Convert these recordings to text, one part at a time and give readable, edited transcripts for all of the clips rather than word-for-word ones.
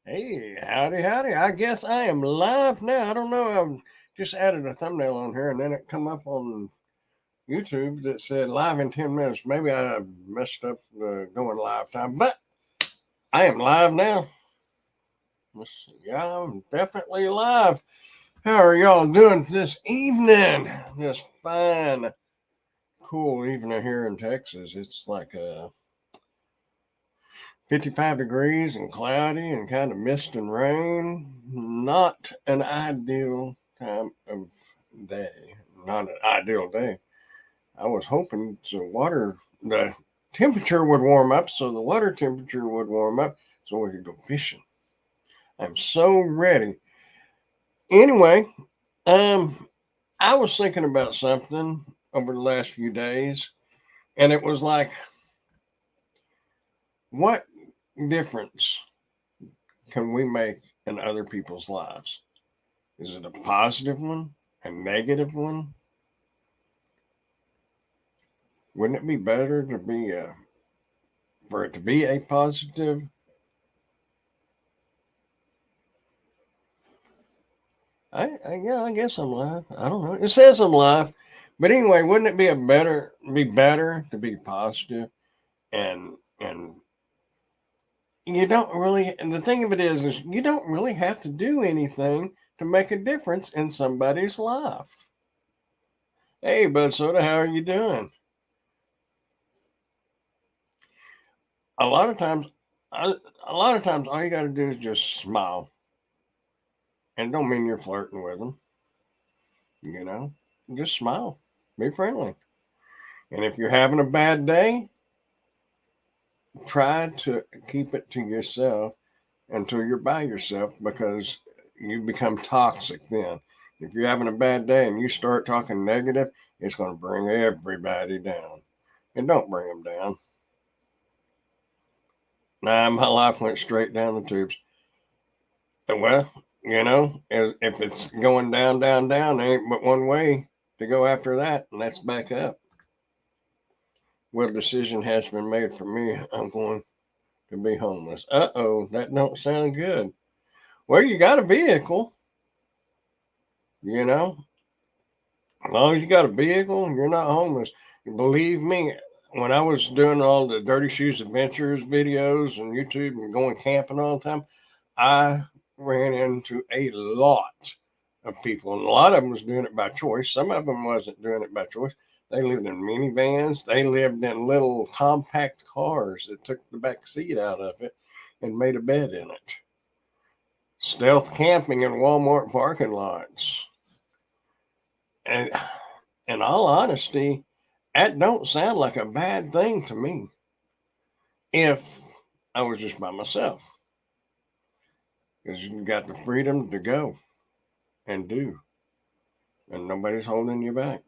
Hey, howdy, howdy. I guess I am live now. I don't know. I've just added a thumbnail on here and then it come up on YouTube that said live in 10 minutes. Maybe I messed up the going live time, but I am live now. Let's see. Yeah, I'm definitely live. How are y'all doing this evening? This fine, cool evening here in Texas. It's like 55 degrees and cloudy and kind of mist and rain. Not an ideal time of day. Not an ideal day. I was hoping the temperature would warm up so the water temperature would warm up so we could go fishing. I'm so ready. Anyway, um, I was thinking about something over the last few days, and it was like, what difference can we make in other people's lives? Is it a positive one? A negative one? Wouldn't it be better to be for it to be a positive? I guess I'm live. I don't know. It says I'm live, but anyway, wouldn't it be better to be positive and you don't really. And the thing of it is you don't really have to do anything to make a difference in somebody's life. Hey, Bud Soda, how are you doing? A lot of times, I, a lot of times, all you got to do is just smile, and don't mean you're flirting with them. You know, just smile, be friendly, and if you're having a bad day, try to keep it to yourself until you're by yourself because you become toxic then. If you're having a bad day and you start talking negative, it's going to bring everybody down, and don't bring them down. Nah, my life went straight down the tubes. Well, if it's going down, down, down, there ain't but one way to go after that, and that's back up. Well, decision has been made for me. I'm going to be homeless. Uh-oh, that don't sound good. Well, you got a vehicle, you know. As long as you got a vehicle, you're not homeless. Believe me, when I was doing all the Dirty Shoes Adventures videos on YouTube and going camping all the time, I ran into a lot of people, and a lot of them was doing it by choice. Some of them wasn't doing it by choice. They lived in minivans. They lived in little compact cars that took the back seat out of it and made a bed in it. Stealth camping in Walmart parking lots. And in all honesty, that don't sound like a bad thing to me if I was just by myself. Because you got the freedom to go and do, and nobody's holding you back.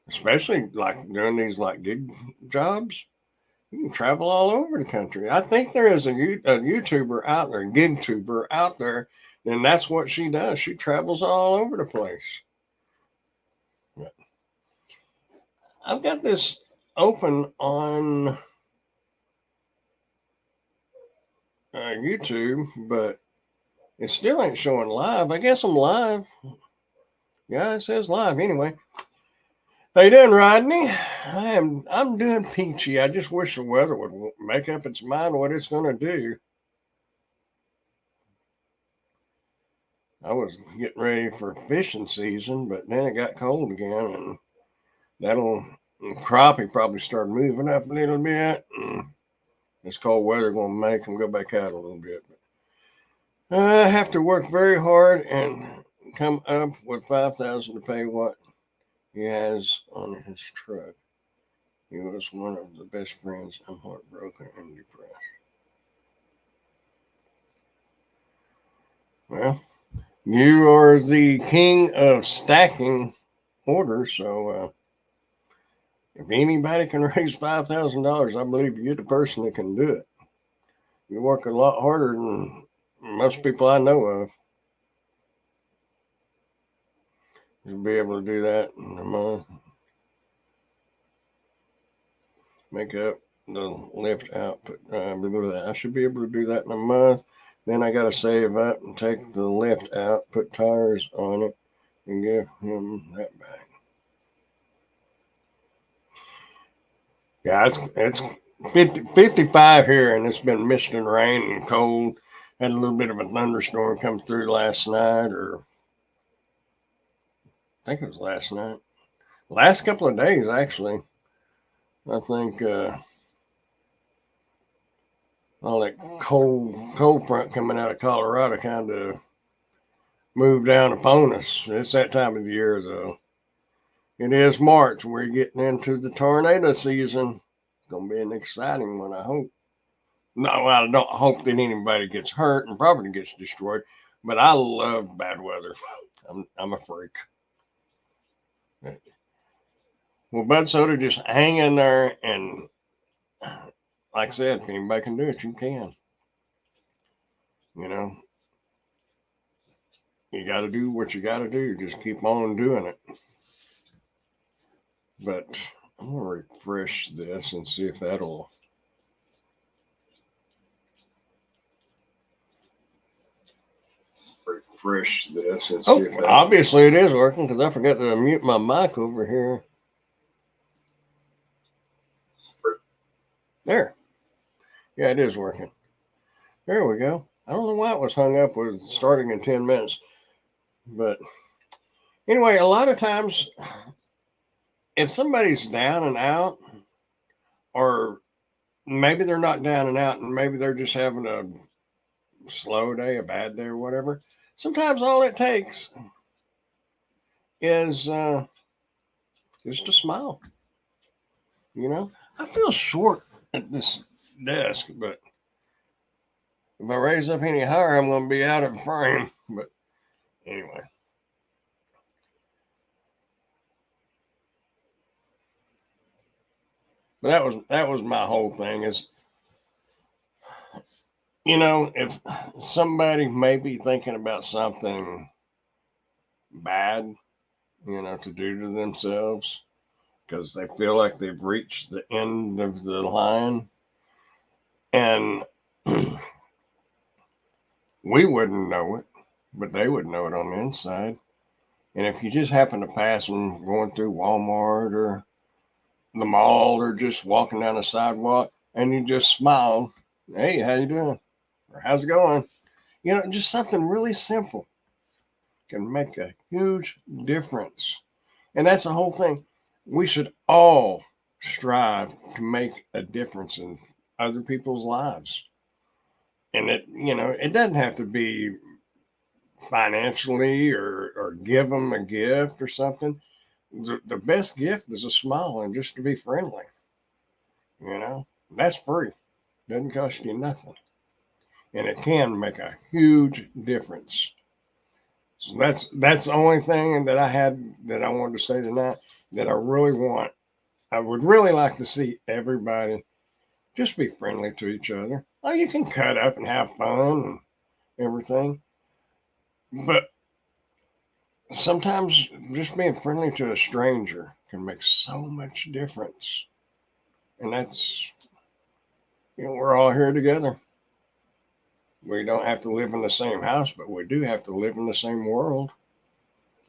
Especially like doing these like gig jobs, you can travel all over the country. I think there is a YouTuber out there, gig tuber out there, and that's what she does. She travels all over the place. I've got this open on YouTube, but it still ain't showing live. I guess I'm live. Yeah, it says live anyway. How you doing, Rodney? I'm doing peachy. I just wish the weather would make up its mind what it's going to do. I was getting ready for fishing season, but then it got cold again, and that'll crappie probably start moving up a little bit. This cold weather going to make them go back out a little bit. But I have to work very hard and come up with 5,000 to pay what he has on his truck. He was one of the best friends. I'm heartbroken and depressed. Well, you are the king of stacking orders, so if anybody can raise $5,000, I believe you're the person that can do it. You work a lot harder than most people I know of. You'll be able to do that in a month. Make up the lift output. I should be able to do that in a month. Then I got to save up and take the lift out, put tires on it, and give him that back. Yeah, it's 55 here, and it's been mist and rain and cold. Had a little bit of a thunderstorm come through last night, or I think it was last night. Last couple of days, actually. I think all that cold front coming out of Colorado kind of moved down upon us. It's that time of the year, though. It is March. We're getting into the tornado season. It's going to be an exciting one, I hope. No, I don't hope that anybody gets hurt and property gets destroyed, but I love bad weather. I'm a freak. Well, Bud Soda, just hang in there, and like I said, if anybody can do it, you can. You know, you got to do what you got to do. Just keep on doing it. But I'm going to refresh this and see if that'll. Refresh this and see if that'll. Obviously it is working because I forgot to mute my mic over here. There. Yeah, it is working. There we go. I don't know why it was hung up with starting in 10 minutes. But anyway, a lot of times, if somebody's down and out, or maybe they're not down and out, and maybe they're just having a slow day, a bad day, or whatever, sometimes all it takes is just a smile. You know, I feel short at this desk, but if I raise up any higher, I'm going to be out of frame. But anyway. But that was my whole thing is, you know, if somebody may be thinking about something bad, you know, to do to themselves because they feel like they've reached the end of the line, and we wouldn't know it, but they would know it on the inside. And if you just happen to pass them going through Walmart or the mall or just walking down the sidewalk and you just smile, hey, how you doing? Or how's it going? You know, just something really simple can make a huge difference. And that's the whole thing. We should all strive to make a difference in other people's lives. And it, you know, it doesn't have to be financially or give them a gift or something. The best gift is a smile and just to be friendly. You know, that's free. Doesn't cost you nothing. And it can make a huge difference. So that's the only thing that I had that I wanted to say tonight that I really want. I would really like to see everybody just be friendly to each other. Oh, you can cut up and have fun and everything. But sometimes just being friendly to a stranger can make so much difference. And that's, you know, we're all here together. We don't have to live in the same house, but we do have to live in the same world.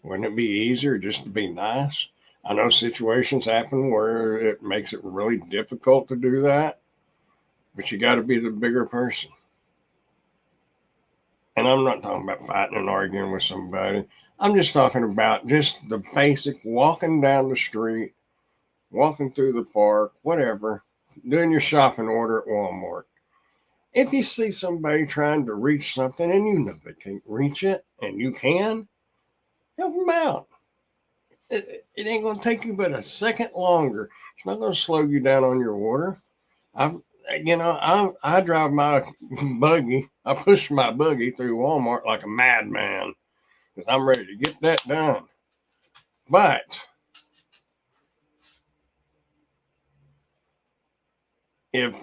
Wouldn't it be easier just to be nice? I know situations happen where it makes it really difficult to do that, but you got to be the bigger person. And I'm not talking about fighting and arguing with somebody. I'm just talking about just the basic walking down the street, walking through the park, whatever, doing your shopping order at Walmart. If you see somebody trying to reach something and you know they can't reach it and you can, help them out. It ain't going to take you but a second longer. It's not going to slow you down on your order. I drive my buggy. I push my buggy through Walmart like a madman because I'm ready to get that done. But if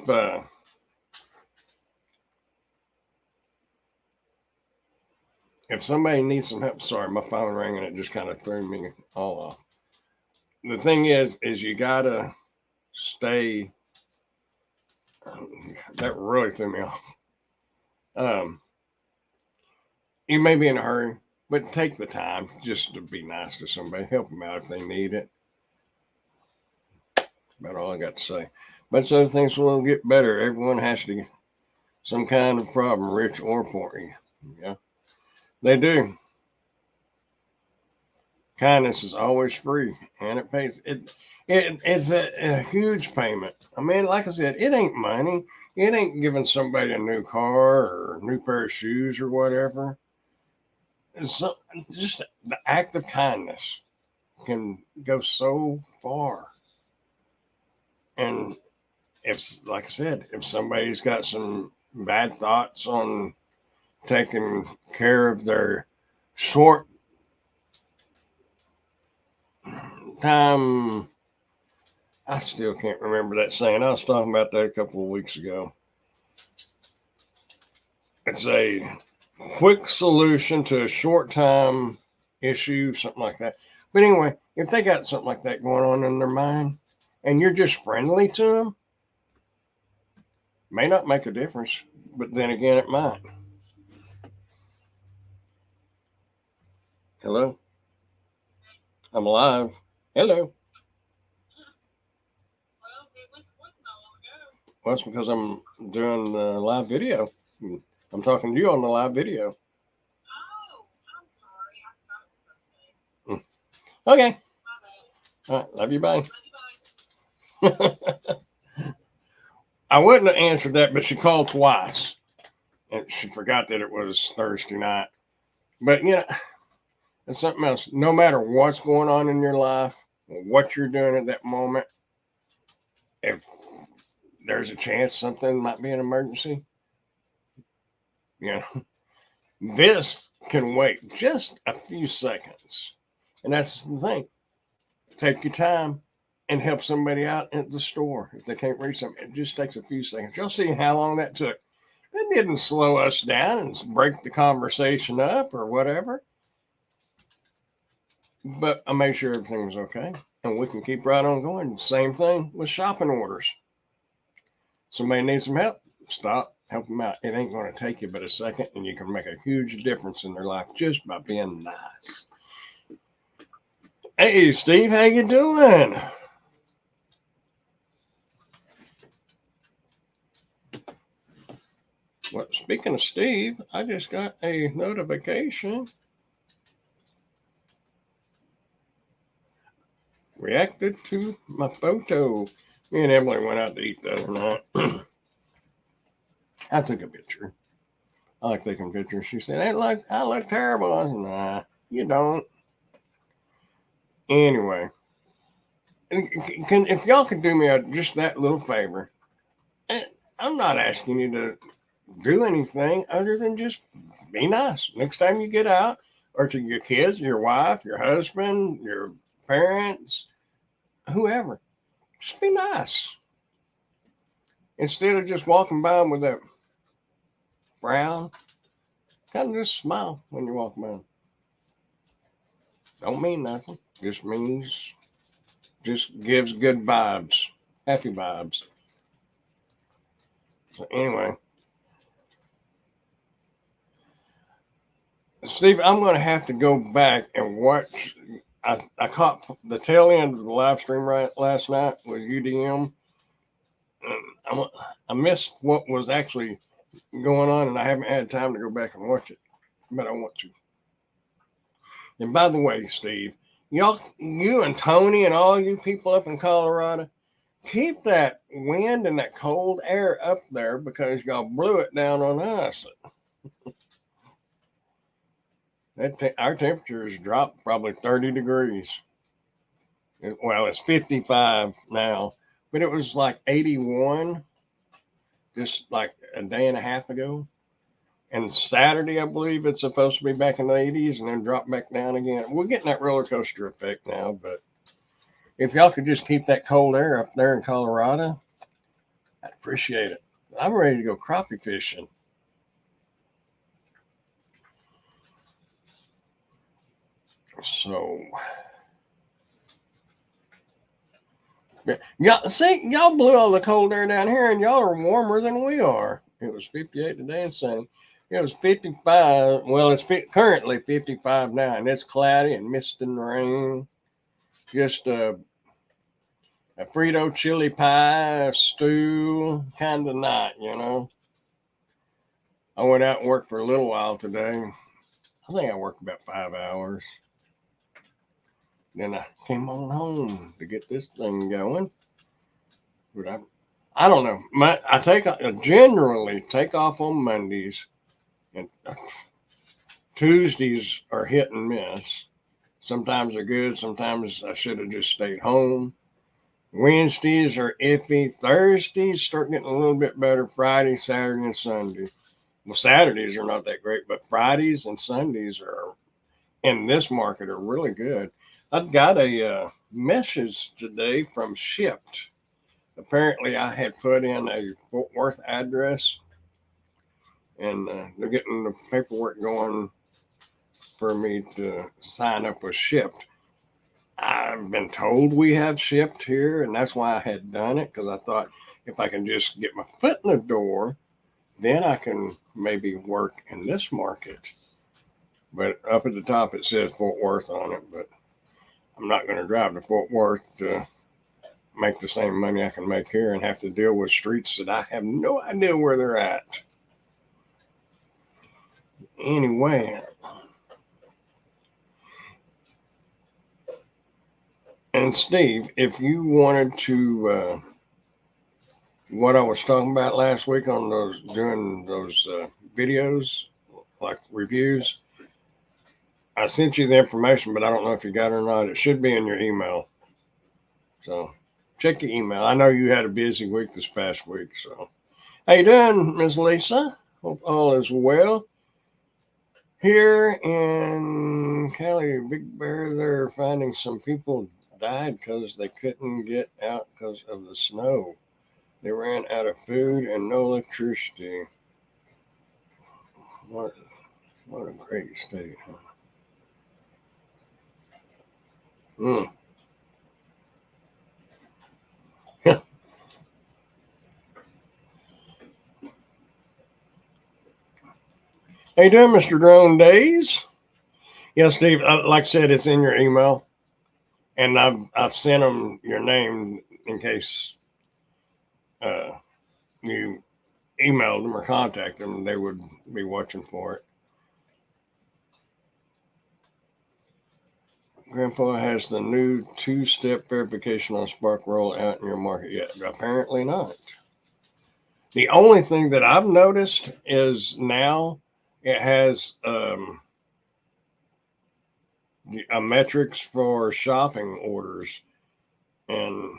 somebody needs some help, sorry, my phone rang and it just kind of threw me all off. The thing is you gotta stay That really threw me off. You may be in a hurry, but take the time just to be nice to somebody. Help them out if they need it. That's about all I got to say. But so things will get better. Everyone has to get some kind of problem, rich or poor. Yeah, they do. Kindness is always free, and it pays. It's a huge payment. I mean, like I said, it ain't money. It ain't giving somebody a new car or a new pair of shoes or whatever. It's just the act of kindness can go so far. And if, like I said, if somebody's got some bad thoughts on taking care of their short time, I still can't remember that saying. I was talking about that a couple of weeks ago. It's a quick solution to a short time issue, something like that. But anyway, if they got something like that going on in their mind and you're just friendly to them, may not make a difference, but then again, it might. Hello? I'm alive. Hello? Well, it's because I'm doing the live video. I'm talking to you on the live video. Okay. All right. Love you. Bye. I wouldn't have answered that, but she called twice. And she forgot that it was Thursday night. But, it's something else. No matter what's going on in your life, what you're doing at that moment, if there's a chance something might be an emergency, this can wait just a few seconds. And that's the thing. Take your time and help somebody out at the store if they can't reach them. It just takes a few seconds. You'll see how long that took. It didn't slow us down and break the conversation up or whatever. But I made sure everything was okay. And we can keep right on going. Same thing with shopping orders. Somebody needs some help. Stop, help them out. It ain't going to take you but a second, and you can make a huge difference in their life just by being nice. Hey, Steve, how you doing? Well, speaking of Steve, I just got a notification. Reacted to my photo. Me and Emily went out to eat the other night. I took a picture. I like taking pictures. She said, "Hey, look, I look terrible." I said, "Nah, you don't." Anyway, if y'all could do me just that little favor, I'm not asking you to do anything other than just be nice. Next time you get out, or to your kids, your wife, your husband, your parents, whoever, just be nice. Instead of just walking by them with that frown, kind of just smile when you walk by. Don't mean nothing. Just gives good vibes, happy vibes. So anyway, Steve, I'm going to have to go back and watch. I caught the tail end of the live stream last night with UDM. I missed what was actually going on, and I haven't had time to go back and watch it, but I want to. And by the way, Steve, you and Tony and all you people up in Colorado, keep that wind and that cold air up there because y'all blew it down on us. Our temperature has dropped probably 30 degrees. Well, it's 55 now, but it was like 81 just like a day and a half ago. And Saturday, I believe it's supposed to be back in the 80s and then drop back down again. We're getting that roller coaster effect now, but if y'all could just keep that cold air up there in Colorado, I'd appreciate it. I'm ready to go crappie fishing. So, Y'all see, y'all blew all the cold air down here, and y'all are warmer than we are. It was 58 today and sunny. It was 55. Well, it's currently 55 now, and it's cloudy and mist and rain. Just a Frito chili pie stew kind of night, you know. I went out and worked for a little while today. I think I worked about 5 hours. Then I came on home to get this thing going. But I don't know. I generally take off on Mondays, and Tuesdays are hit and miss. Sometimes they're good. Sometimes I should have just stayed home. Wednesdays are iffy. Thursdays start getting a little bit better. Friday, Saturday, and Sunday. Well, Saturdays are not that great, but Fridays and Sundays are in this market are really good. I've got a message today from Shipt. Apparently, I had put in a Fort Worth address, and they're getting the paperwork going for me to sign up with Shipt. I've been told we have Shipt here, and that's why I had done it, because I thought if I can just get my foot in the door, then I can maybe work in this market. But up at the top it says Fort Worth on it, but I'm not going to drive to Fort Worth to make the same money I can make here and have to deal with streets that I have no idea where they're at. Anyway, and Steve, if you wanted to, what I was talking about last week on doing those videos, like reviews, I sent you the information, but I don't know if you got it or not. It should be in your email. So check your email. I know you had a busy week this past week. So how you doing, Miss Lisa? Hope all is well. Here in Cali, Big Bear, they're finding some people died because they couldn't get out because of the snow. They ran out of food and no electricity. What a great state, huh? How you doing, Mr. Drone Days? Yeah, Steve. Like I said, it's in your email, and I've sent them your name in case you emailed them or contacted them. They would be watching for it. Grandpa has the new two-step verification on Spark roll out in your market yet? Apparently not. The only thing that I've noticed is now it has a metrics for shopping orders, and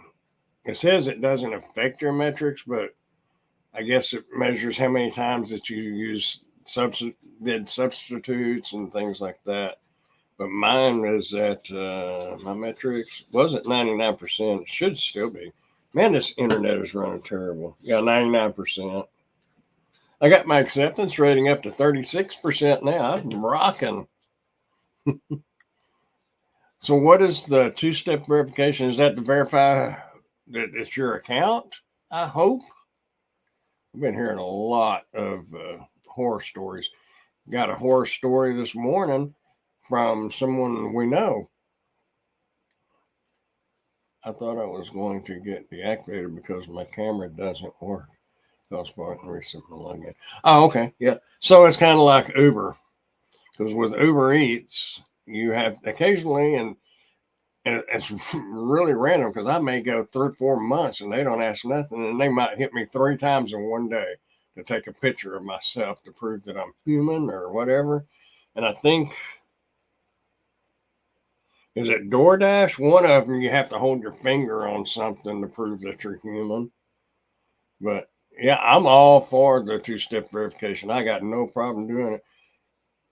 it says it doesn't affect your metrics, but I guess it measures how many times that you did substitutes and things like that. But mine is at my metrics was at 99%. It should still be. Man, this internet is running terrible. Yeah, 99%. I got my acceptance rating up to 36% now. I'm rocking. So, what is the two-step verification? Is that to verify that it's your account? I hope. I've been hearing a lot of horror stories. Got a horror story this morning from someone we know. I thought I was going to get deactivated because my camera doesn't work. Spartan recently login. Oh, okay. Yeah. So it's kind of like Uber. Because with Uber Eats, you have occasionally, and it's really random because I may go 3-4 months and they don't ask nothing, and they might hit me 3 times in one day to take a picture of myself to prove that I'm human or whatever. And I think, is it DoorDash? One of them, you have to hold your finger on something to prove that you're human. But yeah, I'm all for the two-step verification. I got no problem doing it.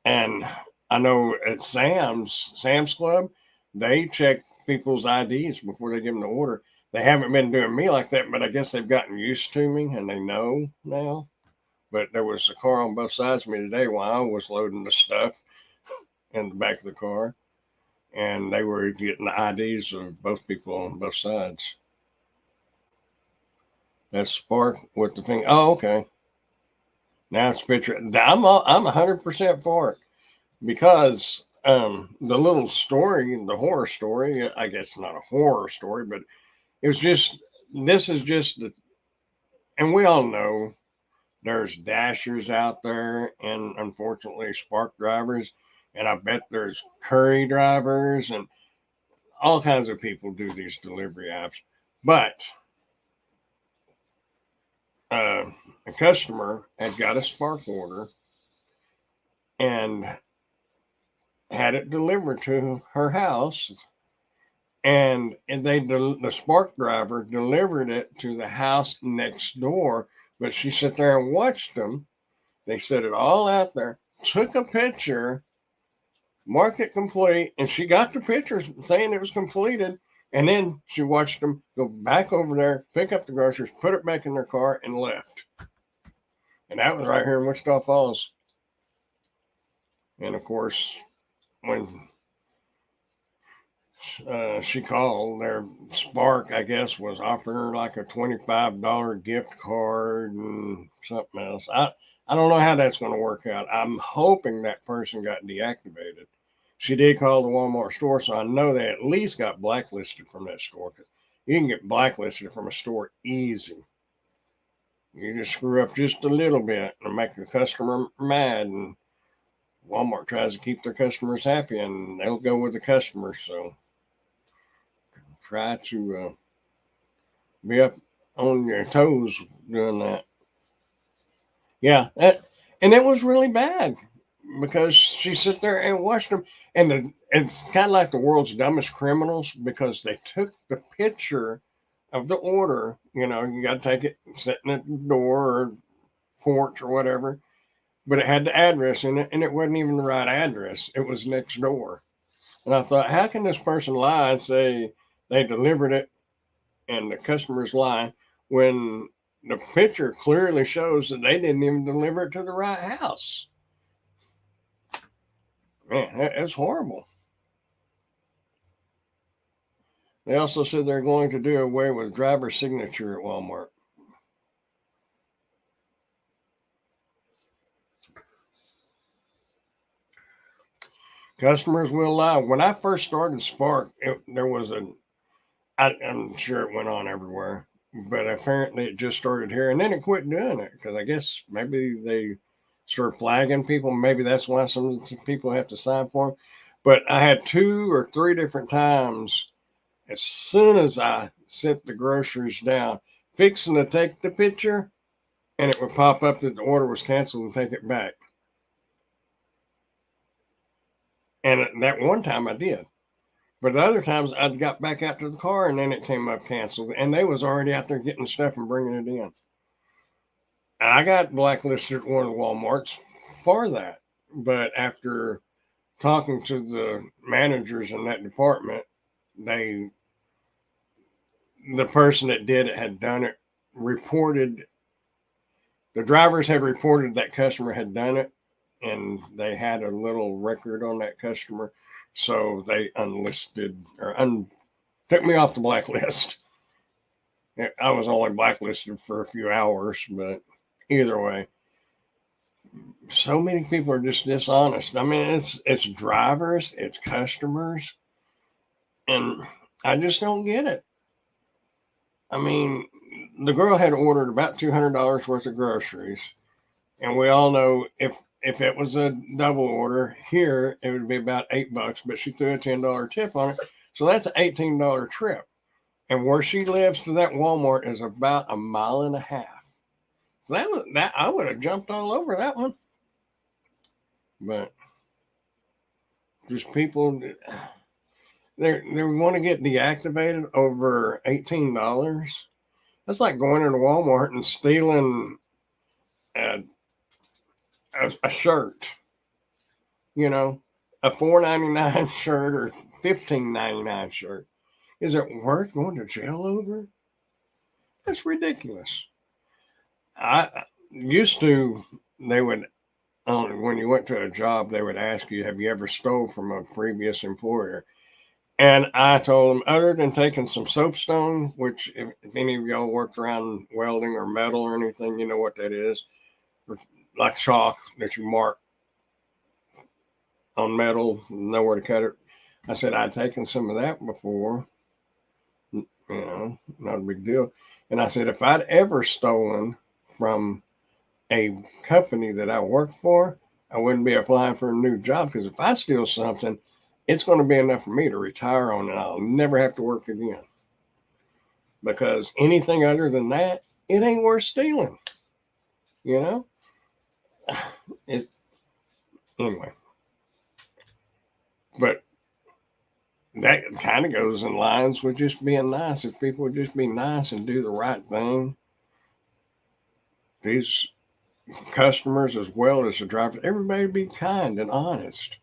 And I know at Sam's Club, they check people's IDs before they give them the order. They haven't been doing me like that, but I guess they've gotten used to me and they know now. But there was a car on both sides of me today while I was loading the stuff in the back of the car, and they were getting the IDs of both people on both sides. That's Spark with the thing. Oh, okay. Now it's picture. I'm 100% for it because the little story, the horror story. I guess not a horror story, but it was just. This is just the, and we all know there's dashers out there, and unfortunately Spark drivers, and I bet there's Curry drivers and all kinds of people do these delivery apps. But a customer had got a Spark order and had it delivered to her house, and the Spark driver delivered it to the house next door. But she sat there and watched them. They set it all out there, took a picture, marked it complete, and she got the picture saying it was completed. And then she watched them go back over there, pick up the groceries, put it back in their car, and left. And that was right here in Wichita Falls. And of course, when she called, their Spark, I guess, was offering her like a $25 gift card and something else. I don't know how that's going to work out. I'm hoping that person got deactivated. She did call the Walmart store, so I know they at least got blacklisted from that store. Because you can get blacklisted from a store easy. You just screw up just a little bit and make the customer mad, and Walmart tries to keep their customers happy, and they'll go with the customers. So try to be up on your toes doing that. Yeah, and it was really bad because she sit there and watched them, and it's kind of like the world's dumbest criminals because they took the picture of the order. You know, you got to take it sitting at the door or porch or whatever, but it had the address in it, and it wasn't even the right address. It was next door. And I thought, how can this person lie and say they delivered it and the customer's lying when the picture clearly shows that they didn't even deliver it to the right house? Man, it's horrible. They also said they're going to do away with driver signature at Walmart. Customers will lie. When I first started Spark, there was I'm sure it went on everywhere, but apparently it just started here and then it quit doing it because I guess maybe they start flagging people. Maybe that's why some people have to sign for them. But I had 2 or 3 different times as soon as I set the groceries down, fixing to take the picture, and it would pop up that the order was canceled and take it back. And that one time I did. But the other times I'd got back out to the car and then it came up canceled, and they was already out there getting stuff and bringing it in. And I got blacklisted at one of the Walmarts for that. But after talking to the managers in that department, they the person that did it had done it, reported the drivers had reported that customer had done it, and they had a little record on that customer, so they unlisted or took me off the blacklist. I was only blacklisted for a few hours, but either way, so many people are just dishonest. I mean, it's drivers, it's customers, and I just don't get it. I mean, the girl had ordered about $200 worth of groceries, and we all know if it was a double order here, it would be about $8, but she threw a $10 tip on it, so that's an $18 trip. And where she lives to that Walmart is about a mile and a half. So that I would have jumped all over that one. But just people, they want to get deactivated over $18. That's like going into Walmart and stealing a shirt, you know, a $4.99 shirt or $15.99 shirt. Is it worth going to jail over? That's ridiculous. I used to, they would, when you went to a job, they would ask you, have you ever stole from a previous employer? And I told him, other than taking some soapstone, which if any of y'all worked around welding or metal or anything, you know what that is, or like chalk that you mark on metal, know where to cut it. I said I'd taken some of that before, not a big deal. And I said if I'd ever stolen from a company that I work for, I wouldn't be applying for a new job, because if I steal something, it's going to be enough for me to retire on, and I'll never have to work again. Because anything other than that, it ain't worth stealing. You know? It anyway. But that kind of goes in lines with just being nice. If people would just be nice and do the right thing, these customers as well as the drivers, everybody be kind and honest.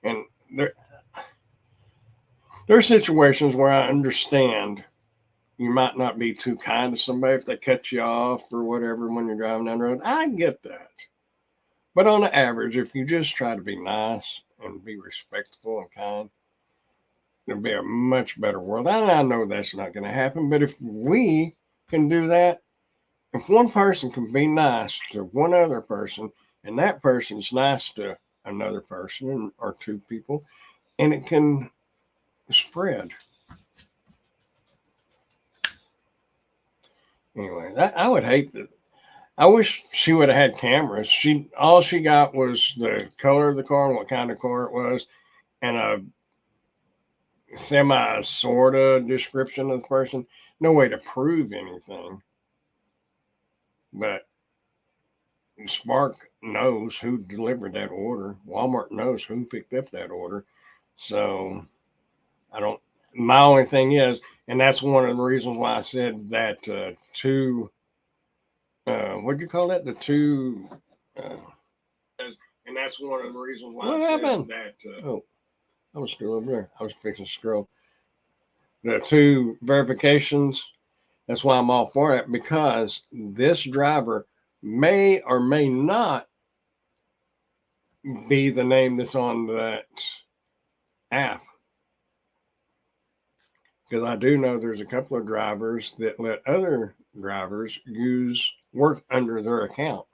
And there are situations where I understand you might not be too kind to somebody if they cut you off or whatever when you're driving down the road. I get that. But on the average, if you just try to be nice and be respectful and kind, it'll be a much better world. And I know that's not going to happen, but if we can do that, if one person can be nice to one other person, and that person's nice to another person or two people, and it can spread. Anyway, I would hate that. I wish she would have had cameras. All she got was the color of the car and what kind of car it was, and a semi sorta description of the person. No way to prove anything. But Spark knows who delivered that order. Walmart knows who picked up that order. So I don't. My only thing is, and that's one of the reasons why I said that two. What do you call that? The two. And that's one of the reasons why what I happened? Said that. Oh, I was still over there. I was fixing to scroll. The two verifications. That's why I'm all for it, because this driver may or may not be the name that's on that app. Because I do know there's a couple of drivers that let other drivers work under their account.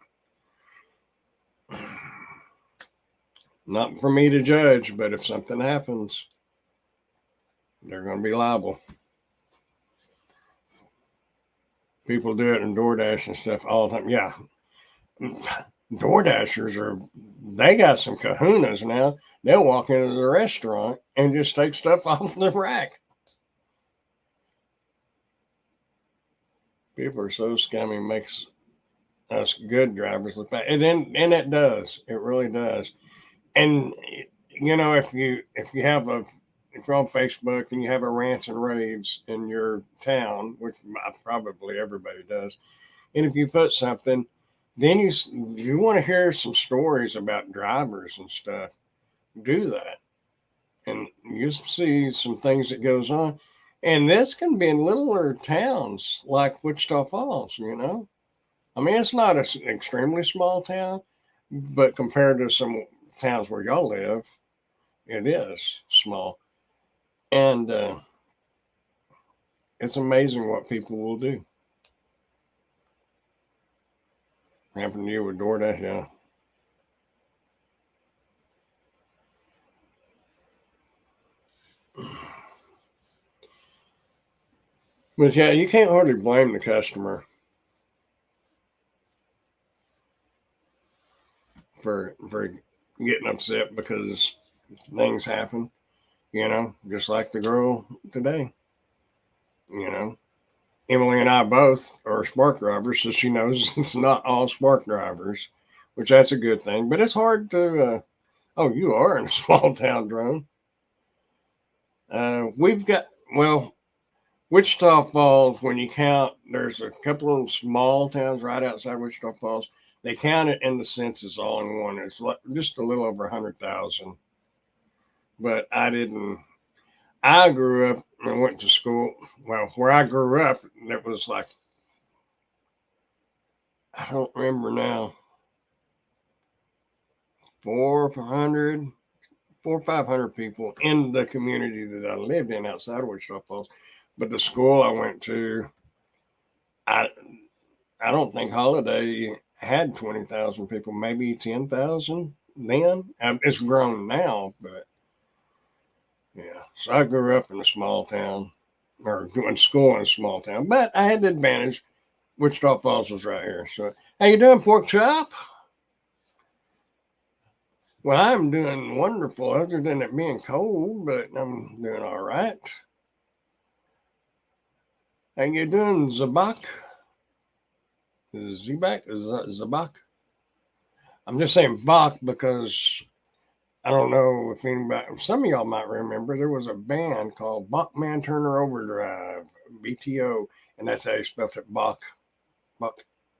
Not for me to judge, but if something happens, they're going to be liable. People do it in DoorDash and stuff all the time. Yeah. DoorDashers they got some kahunas now. They'll walk into the restaurant and just take stuff off the rack. People are so scummy, makes us good drivers look bad. And it does. It really does. And if you're on Facebook and you have a rants and raves in your town, which probably everybody does, and if you put something, then you want to hear some stories about drivers and stuff, do that, and you see some things that goes on. And this can be in littler towns like Wichita Falls. I mean, it's not an extremely small town, but compared to some towns where y'all live, it is small. And it's amazing what people will do. Happened to you with DoorDash, yeah. But yeah, you can't hardly blame the customer for getting upset because things happen, just like the girl today. Emily and I both are Spark drivers, so she knows it's not all Spark drivers, which that's a good thing. But it's hard to. Oh, you are in a small town, Drone. We've got Wichita Falls. When you count, there's a couple of small towns right outside Wichita Falls. They count it in the census all in one. It's just a little over 100,000. But I didn't. I grew up and went to school. Well, where I grew up, it was like, I don't remember now, 400, or 500 people in the community that I lived in outside of Wichita Falls. But the school I went to, I I don't think Holiday had 20,000 people, maybe 10,000 then. It's grown now, but yeah. So I grew up in a small town or doing school in a small town, but I had the advantage. Wichita Falls was right here. So, how you doing, pork chop? Well, I'm doing wonderful, other than it being cold, but I'm doing all right. How you doing, Zabak? Zabak? I'm just saying Bach because I don't know if anybody, some of y'all might remember, there was a band called Bachman Turner Overdrive, BTO, and that's how you spelled it, Bach,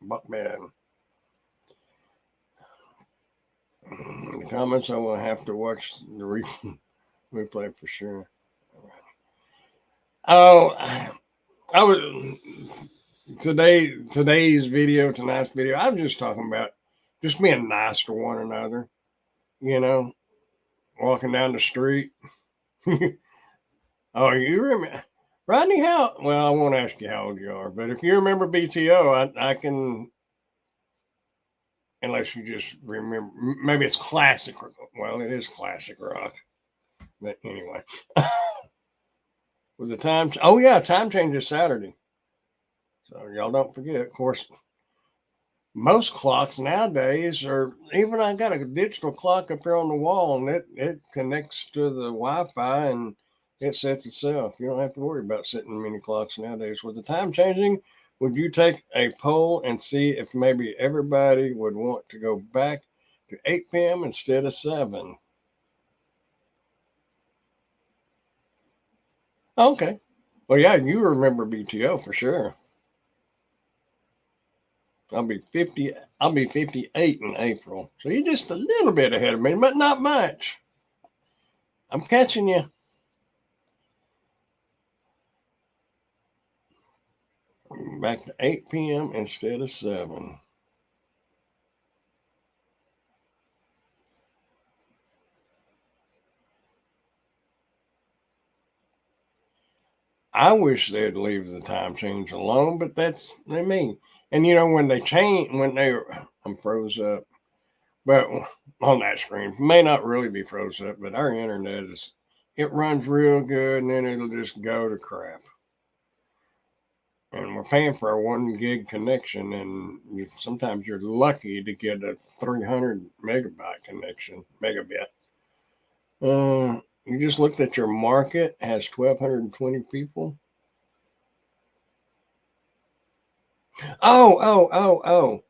Bachman. In the comments, I will have to watch the replay for sure. Oh, I was tonight's video. I'm just talking about just being nice to one another. You know, walking down the street. Oh, you remember Rodney? How? Well, I won't ask you how old you are, but if you remember BTO, I can. Unless you just remember, maybe it's classic. Well, it is classic rock. But anyway, was the time? Oh yeah, time change is Saturday. So y'all don't forget. Of course, most clocks nowadays are. Even I got a digital clock up here on the wall, and it connects to the Wi-Fi and it sets itself. You don't have to worry about setting many clocks nowadays. With the time changing, would you take a poll and see if maybe everybody would want to go back to 8 p.m. instead of 7? Okay. Well, yeah, you remember BTO for sure. I'll be 50. I'll be 58 in April. So you're just a little bit ahead of me, but not much. I'm catching you. Back to 8 p.m. instead of 7. I wish they'd leave the time change alone, but that's they mean. And you know when they change, I'm froze up, but on that screen may not really be froze up, but our internet it runs real good, and then it'll just go to crap. And we're paying for a 1 gig connection, and sometimes you're lucky to get a 300 megabyte connection, megabit. You just looked at your market has 1,220 people. Oh.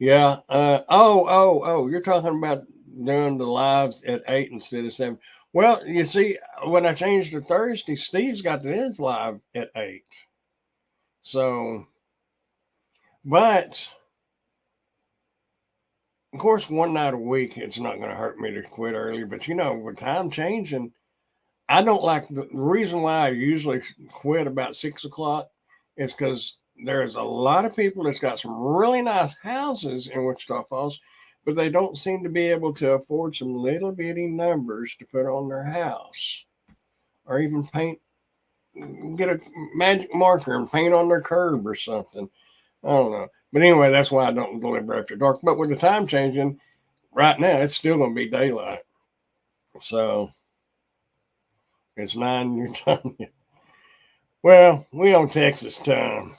Yeah. You're talking about doing the lives at 8 instead of 7. Well, you see, when I changed to Thursday, Steve's got his live at 8. So, but of course, one night a week, it's not going to hurt me to quit early. But you know, with time changing, I don't like the reason why I usually quit about 6 o'clock is because there's a lot of people that's got some really nice houses in Wichita Falls, but they don't seem to be able to afford some little bitty numbers to put on their house or even get a magic marker and paint on their curb or something. I don't know. But anyway, that's why I don't deliver after dark. But with the time changing, right now, it's still going to be daylight. So it's 9 your time. Well, we on Texas time.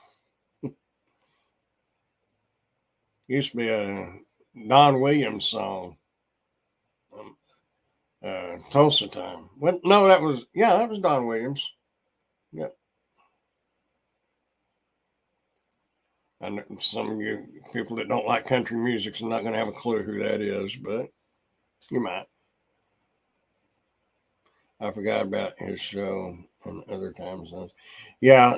Used to be a Don Williams song. Tulsa time. Well, no, that was Don Williams. Yep. I know some of you people that don't like country music are not going to have a clue who that is, but you might. I forgot about his show and other time zones. Yeah,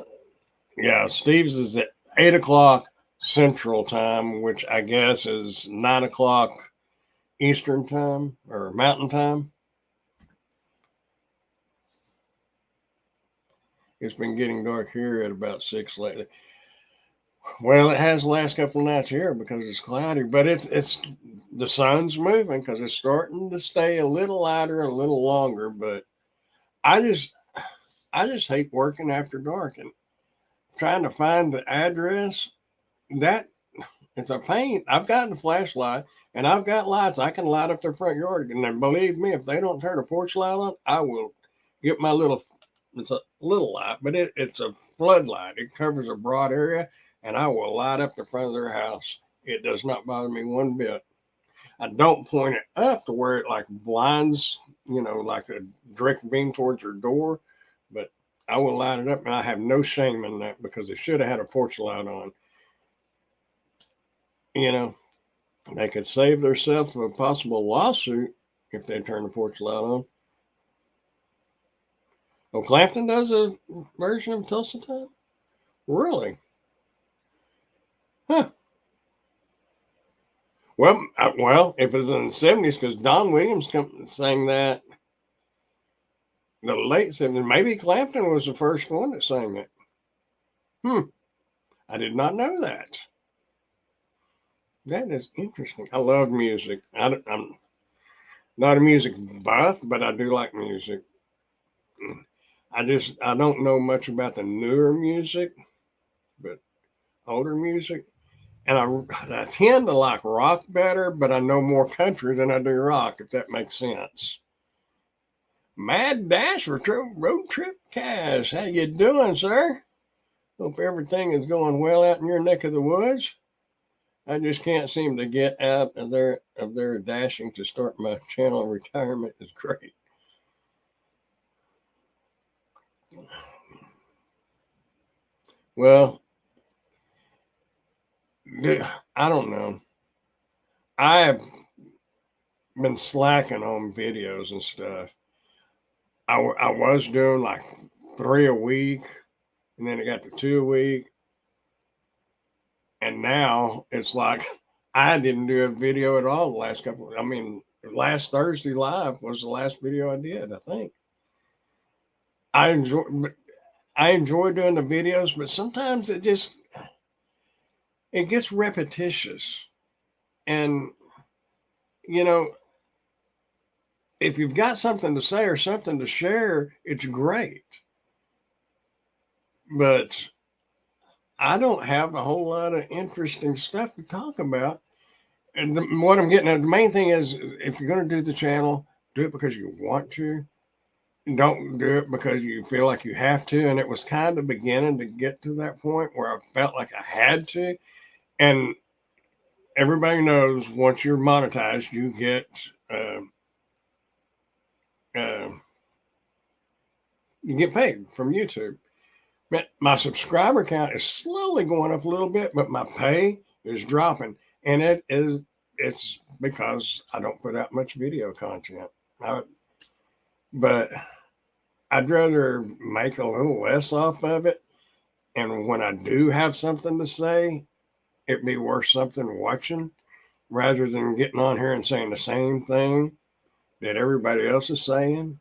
Steve's is at 8 o'clock Central Time, which I guess is 9 o'clock Eastern Time or Mountain Time. It's been getting dark here at about 6 lately. Well, it has the last couple of nights here because it's cloudy, but it's the sun's moving because it's starting to stay a little lighter, a little longer. But I just I just hate working after dark and trying to find the address. That it's a pain. I've got the flashlight and I've got lights. I can light up their front yard. And then believe me, if they don't turn a porch light on, I will get my little. It's a little light, but it's a floodlight. It covers a broad area, and I will light up the front of their house. It does not bother me one bit. I don't point it up to where it like blinds, like a direct beam towards your door, but I will light it up, and I have no shame in that because they should have had a porch light on. You know, they could save themselves a possible lawsuit if they turn the porch light on. Oh, Clapton does a version of Tulsa Time? Really? Huh. Well, if it was in the 70s, because Don Williams sang that the late 70s. Maybe Clapton was the first one that sang it. I did not know that. That is interesting. I love music. I'm not a music buff, but I do like music. I don't know much about the newer music, but older music. And I tend to like rock better, but I know more country than I do rock, if that makes sense. Mad Dash Road Trip Cash. How you doing, sir? Hope everything is going well out in your neck of the woods. I just can't seem to get out of their dashing to start my channel. Retirement is great. Well, I don't know. I've been slacking on videos and stuff. I was doing like 3 a week, and then it got to 2 a week, and now it's like I didn't do a video at all the last couple. I mean, last Thursday live was the last video I did. I think I enjoy doing the videos, but sometimes it gets repetitious, and you know, if you've got something to say or something to share, it's great. But I don't have a whole lot of interesting stuff to talk about. And what I'm getting at, the main thing is if you're going to do the channel, do it because you want to. Don't do it because you feel like you have to. And it was kind of beginning to get to that point where I felt like I had to. And everybody knows once you're monetized, you get paid from YouTube. My subscriber count is slowly going up a little bit, but my pay is dropping, and it's because I don't put out much video content. But I'd rather make a little less off of it, and when I do have something to say, it'd be worth something watching, rather than getting on here and saying the same thing that everybody else is saying.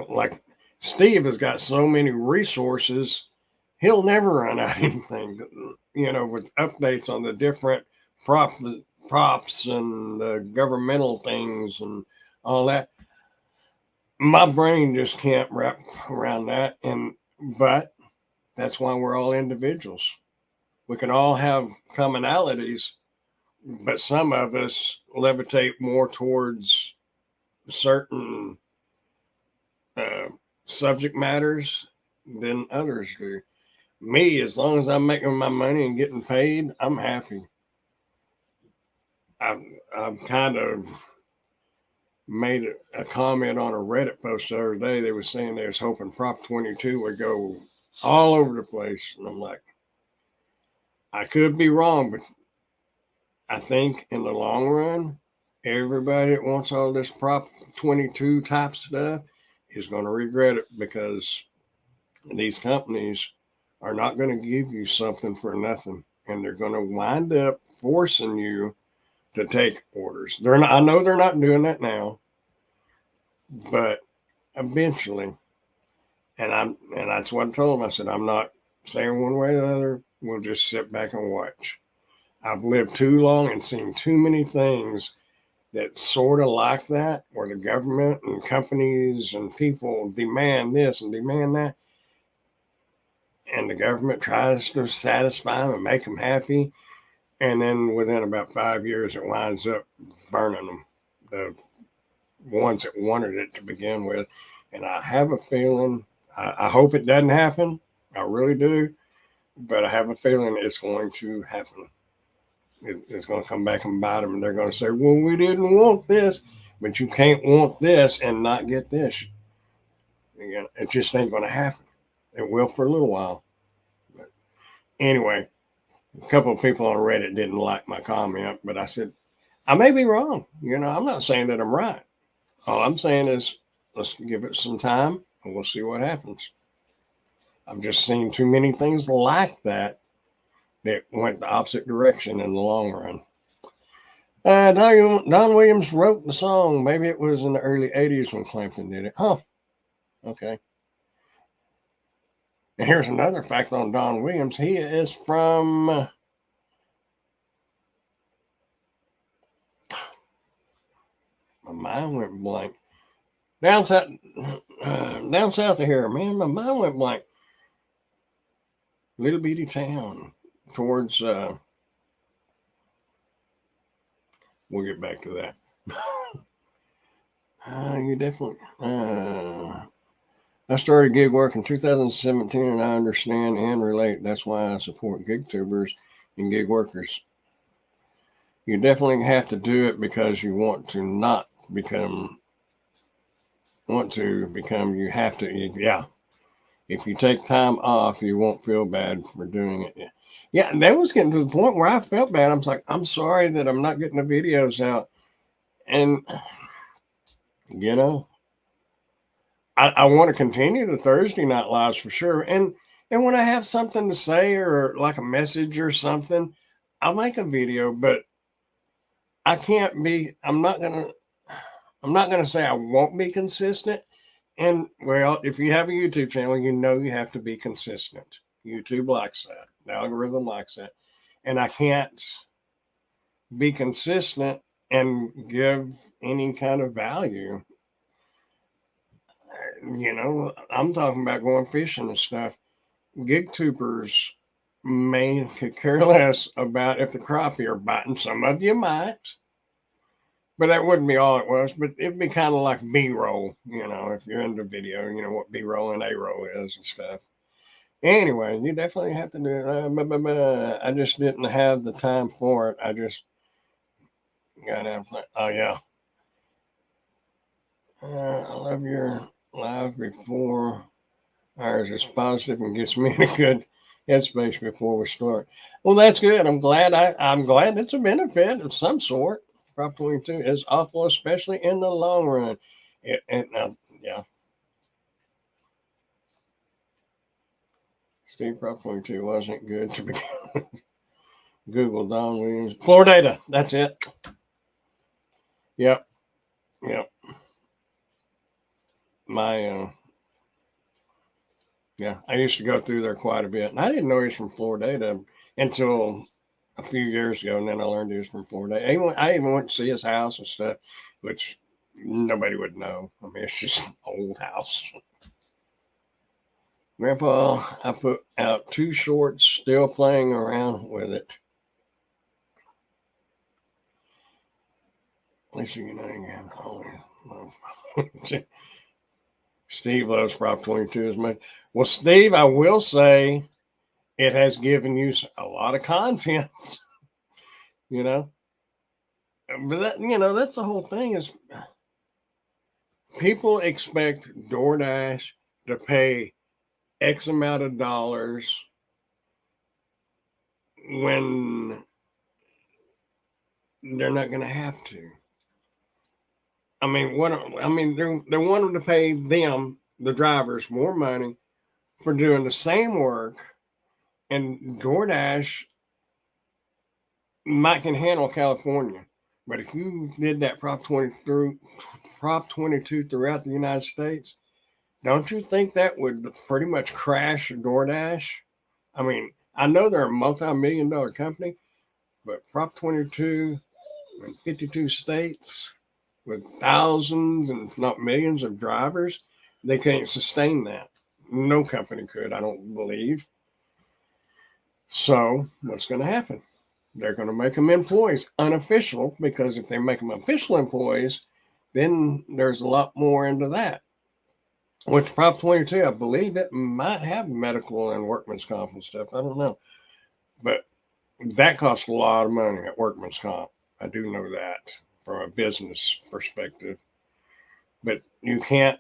Like Steve has got so many resources, he'll never run out of anything, with updates on the different props and the governmental things and all that. My brain just can't wrap around that. But that's why we're all individuals. We can all have commonalities, but some of us levitate more towards certain subject matters than others do. Me, as long as I'm making my money and getting paid, I'm happy. I've kind of made a comment on a Reddit post the other day. They were saying they was hoping Prop 22 would go all over the place. And I'm like, I could be wrong, but I think in the long run, everybody that wants all this Prop 22 type stuff is going to regret it, because these companies are not going to give you something for nothing, and they're going to wind up forcing you to take orders. I know they're not doing that now, but eventually, And that's what I told him. I said, I'm not saying one way or the other. We'll just sit back and watch. I've lived too long and seen too many things that sort of like that, where the government and companies and people demand this and demand that, and the government tries to satisfy them and make them happy, and then within about 5 years, it winds up burning them, the ones that wanted it to begin with. And I have a feeling, I hope it doesn't happen. I really do, but I have a feeling it's going to happen. It's going to come back and bite them, and they're going to say, well, we didn't want this, but you can't want this and not get this. It just ain't going to happen. It will for a little while. But anyway, a couple of people on Reddit didn't like my comment, but I said, I may be wrong. I'm not saying that I'm right. All I'm saying is, let's give it some time and we'll see what happens. I've just seen too many things like that went the opposite direction in the long run. Don Williams wrote the song. Maybe it was in the early 80s when Clapton did it. Huh. Okay. And here's another fact on Don Williams. He is from... my mind went blank. Down south of here, man, my mind went blank. Little bitty town towards... we'll get back to that. You definitely... I started gig work in 2017, and I understand and relate. That's why I support gig tubers and gig workers. You definitely have to do it because you want to not become... you have to... Yeah. If you take time off, you won't feel bad for doing it. Yeah, and that was getting to the point where I felt bad. I was like, I'm sorry that I'm not getting the videos out. And, I want to continue the Thursday night lives for sure. And when I have something to say or like a message or something, I'll make a video, but I'm not gonna say I won't be consistent. And well, if you have a YouTube channel, you have to be consistent. YouTube likes that. The algorithm likes that. And I can't be consistent and give any kind of value. I'm talking about going fishing and stuff. Gig tubers could care less about if the crappie are biting. Some of you might, but that wouldn't be all it was. But it'd be kind of like B-roll, if you're into video, what B-roll and A-roll is and stuff. Anyway, you definitely have to do it. I just didn't have the time for it. I just got out. Oh, yeah. I love your live before ours is positive and gets me in a good headspace before we start. Well, that's good. I'm glad it's a benefit of some sort. Prop 22 is awful, especially in the long run. Yeah. Steve, Prop 22 wasn't good to begin with. Google Don Williams. Florida. That's it. Yep. I used to go through there quite a bit. And I didn't know he was from Florida until a few years ago, and then I learned he was from Florida. I even went to see his house and stuff, which nobody would know. I mean, it's just an old house. Grandpa, I put out 2 shorts, still playing around with it. At least you know again. Steve loves Prop 22 as much. Well, Steve, I will say it has given you a lot of content, But that, that's the whole thing is people expect DoorDash to pay X amount of dollars when they're not going to have to. I mean, they're wanting to pay them, the drivers, more money for doing the same work, and DoorDash can handle California, but if you did that Prop 22 throughout the United States, Don't you think that would pretty much crash DoorDash? I mean, I know they're a multi-million-dollar company, but Prop 22 in 52 states with thousands and if not millions of drivers, they can't sustain that. No company could, I don't believe. So what's going to happen? They're going to make them employees, unofficial, because if they make them official employees, then there's a lot more into that. With Prop 22, I believe it might have medical and workman's comp and stuff. I don't know. But that costs a lot of money at workman's comp. I do know that from a business perspective. But you can't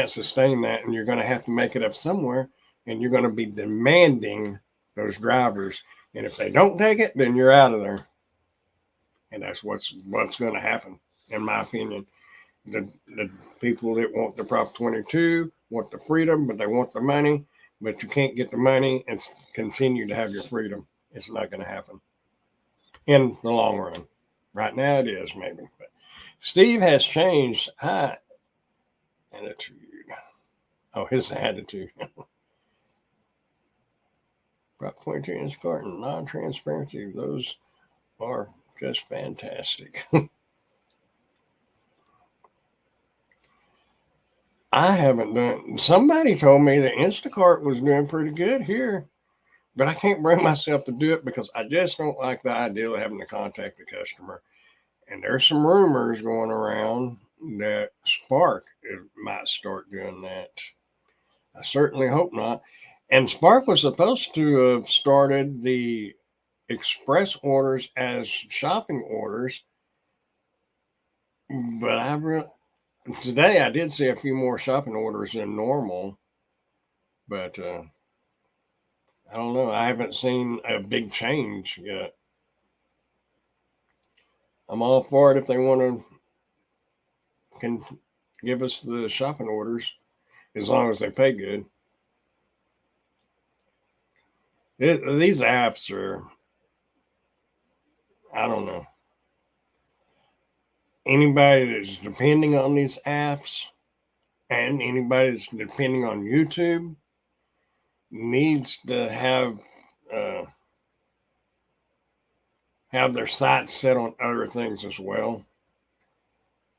sustain that, and you're going to have to make it up somewhere, and you're going to be demanding those drivers. And if they don't take it, then you're out of there. And that's what's going to happen, in my opinion. The people that want the Prop 22 want the freedom, but they want the money. But you can't get the money and continue to have your freedom. It's not going to happen in the long run. Right now it is, maybe. But Steve has changed attitude. Oh, his attitude. Prop 22 Instacart and non-transparency. Those are just fantastic. I haven't done. Somebody told me that Instacart was doing pretty good here, but I can't bring myself to do it because I just don't like the idea of having to contact the customer. And there's some rumors going around that Spark might start doing that. I certainly hope not. And Spark was supposed to have started the express orders as shopping orders, but today I did see a few more shopping orders than normal, but I don't know. I haven't seen a big change yet. I'm all for it if they want to can give us the shopping orders as long as they pay good. These apps are, I don't know. Anybody that's depending on these apps and anybody that's depending on YouTube needs to have their sights set on other things as well.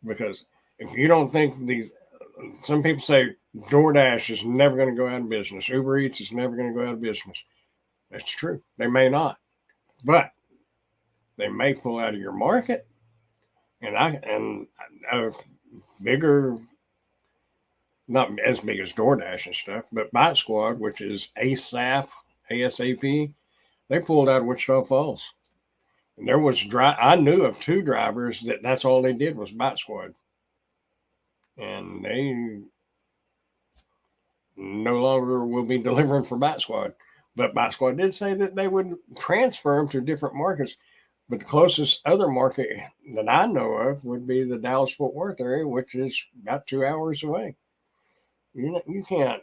Because if you don't think some people say DoorDash is never going to go out of business. Uber Eats is never going to go out of business. That's true. They may not, but they may pull out of your market. And a bigger, not as big as DoorDash and stuff, but Bite Squad, which is ASAP, they pulled out of Wichita Falls. And there was I knew of 2 drivers that's all they did was Bite Squad. And they no longer will be delivering for Bite Squad. But Bite Squad did say that they would transfer them to different markets. But the closest other market that I know of would be the Dallas-Fort Worth area, which is about 2 hours away. You can't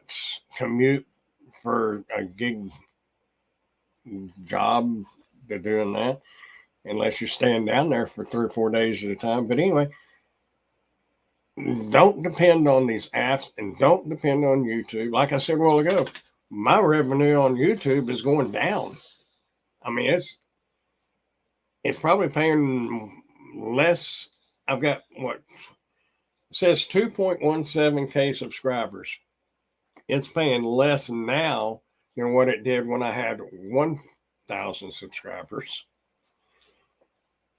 commute for a gig job to doing that unless you're staying down there for 3 or 4 days at a time. But anyway, don't depend on these apps and don't depend on YouTube. Like I said a while ago, my revenue on YouTube is going down. I mean, it's probably paying less. I've got it says 2.17K subscribers. It's paying less now than what it did when I had 1,000 subscribers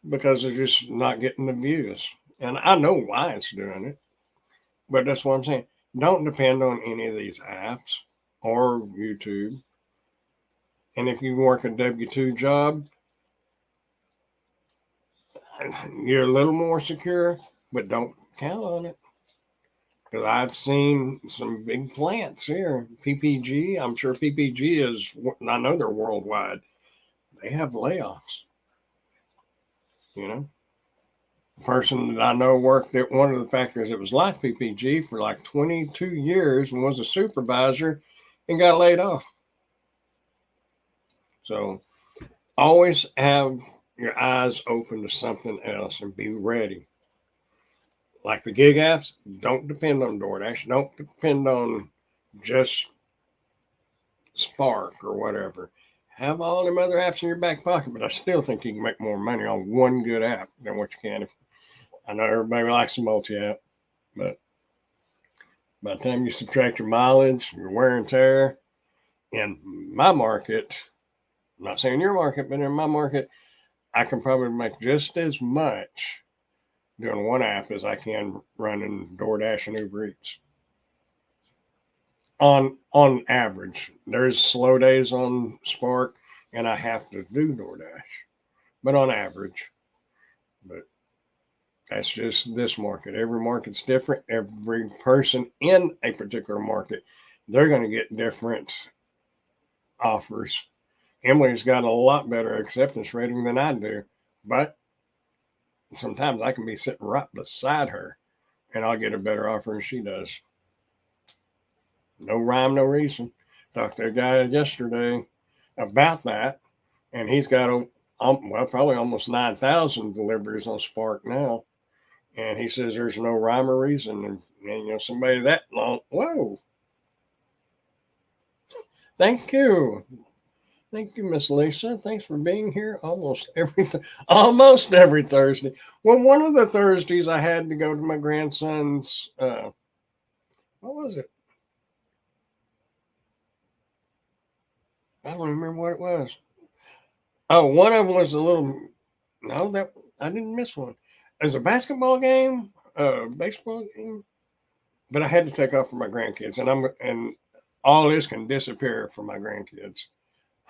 because they're just not getting the views. And I know why it's doing it, but that's what I'm saying. Don't depend on any of these apps or YouTube. And if you work a W-2 job, you're a little more secure, but don't count on it. Because I've seen some big plants here. PPG, I'm sure PPG I know they're worldwide. They have layoffs. A person that I know worked at one of the factories that was like PPG for like 22 years and was a supervisor and got laid off. So always have your eyes open to something else and be ready. Like the gig apps, don't depend on DoorDash. Don't depend on just Spark or whatever. Have all them other apps in your back pocket, but I still think you can make more money on one good app than what you can. I know everybody likes the multi-app, but by the time you subtract your mileage, your wear and tear, in my market, I'm not saying your market, but in my market, I can probably make just as much doing one app as I can running DoorDash and Uber Eats. On average, there's slow days on Spark, and I have to do DoorDash, but on average, but that's just this market. Every market's different. Every person in a particular market, they're going to get different offers. Emily's got a lot better acceptance rating than I do, but sometimes I can be sitting right beside her and I'll get a better offer than she does. No rhyme, no reason. Talked to a guy yesterday about that, and he's got probably almost 9,000 deliveries on Spark now. And he says there's no rhyme or reason. And somebody that long, whoa. Thank you. Thank you, Miss Lisa. Thanks for being here almost every Thursday. Well, one of the Thursdays I had to go to my grandson's. What was it? I don't remember what it was. Oh, one of them was a little. No, that I didn't miss one. It was a basketball game, baseball game, but I had to take off for my grandkids, and all this can disappear for my grandkids.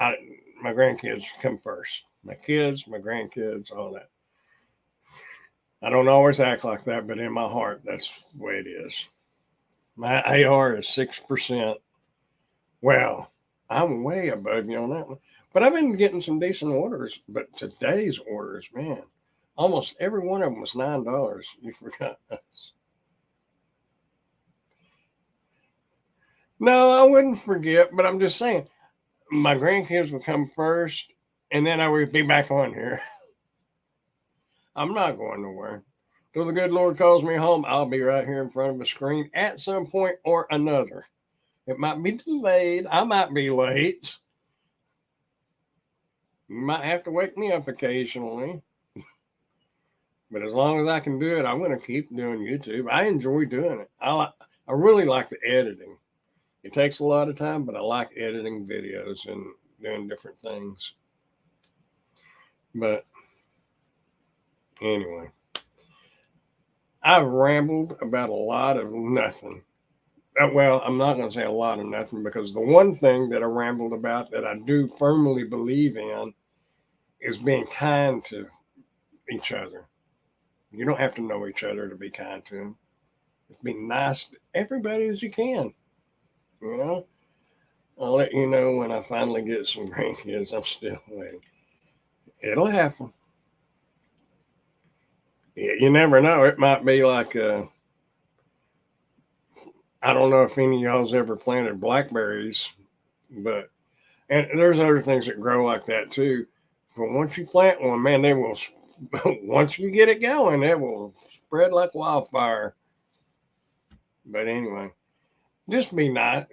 My grandkids come first. My kids, my grandkids, all that. I don't always act like that, but in my heart, that's the way it is. My AR is 6%. Well, I'm way above you on that one. But I've been getting some decent orders. But today's orders, man, almost every one of them was $9. You forgot us. No, I wouldn't forget, but I'm just saying, my grandkids would come first, and then I would be back on here. I'm not going nowhere. Till the good Lord calls me home, I'll be right here in front of a screen at some point or another. It might be delayed. I might be late. You might have to wake me up occasionally. But as long as I can do it, I'm going to keep doing YouTube. I enjoy doing it. I really like the editing. It takes a lot of time, but I like editing videos and doing different things. But anyway, I've rambled about a lot of nothing. Well, I'm not going to say a lot of nothing, because the one thing that I rambled about that I do firmly believe in is being kind to each other. You don't have to know each other to be kind to them. Just be nice to everybody as you can. I'll let you know when I finally get some grandkids. I'm still waiting. It'll happen. You never know. It might be like I don't know if any of y'all's ever planted blackberries, and there's other things that grow like that too. But once you plant one, man, they will. Once you get it going, it will spread like wildfire. But anyway, just be nice.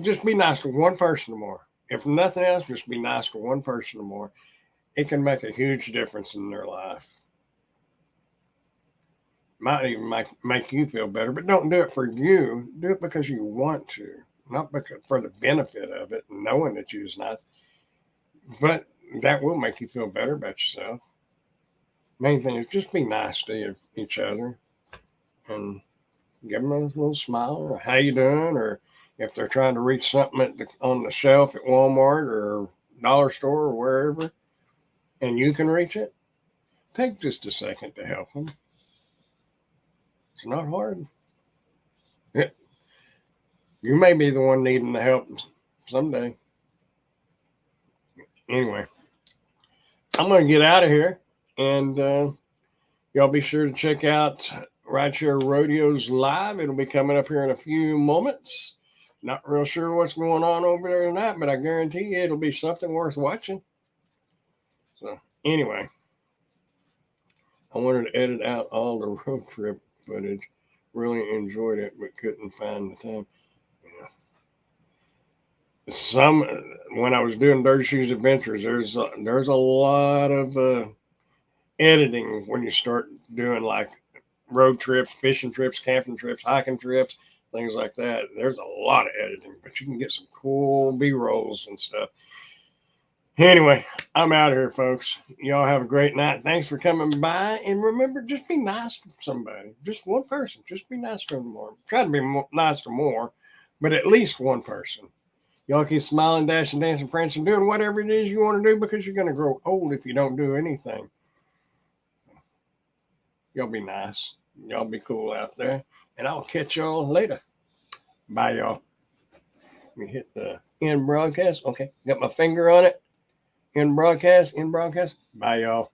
Just be nice to one person or more. If nothing else, just be nice to one person or more. It can make a huge difference in their life. Might even make you feel better, but don't do it for you. Do it because you want to, not because for the benefit of it, knowing that you're nice. But that will make you feel better about yourself. Main thing is just be nice to each other and give them a little smile or how you doing, or if they're trying to reach something on the shelf at Walmart or dollar store or wherever, and you can reach it, take just a second to help them. It's not hard. You may be the one needing the help someday. Anyway, I'm going to get out of here, and y'all be sure to check out Rideshare Rodeos Live. It'll be coming up here in a few moments. Not real sure what's going on over there tonight, but I guarantee you it'll be something worth watching. So anyway, I wanted to edit out all the road trip footage. Really enjoyed it, but couldn't find the time. Some when I was doing Dirty Shoes Adventures, there's a lot of editing when you start doing like road trips, fishing trips, camping trips, hiking trips, things like that. There's a lot of editing, but you can get some cool B-rolls and stuff. Anyway, I'm out of here, folks. Y'all have a great night. Thanks for coming by. And remember, just be nice to somebody. Just one person. Just be nice to them more. Try to be nice to more, but at least one person. Y'all keep smiling, dashing, dancing, prancing, doing whatever it is you want to do, because you're going to grow old if you don't do anything. Y'all be nice. Y'all be cool out there. And I'll catch y'all later. Bye, y'all. Let me hit the end broadcast. Okay. Got my finger on it. End broadcast. Bye, y'all.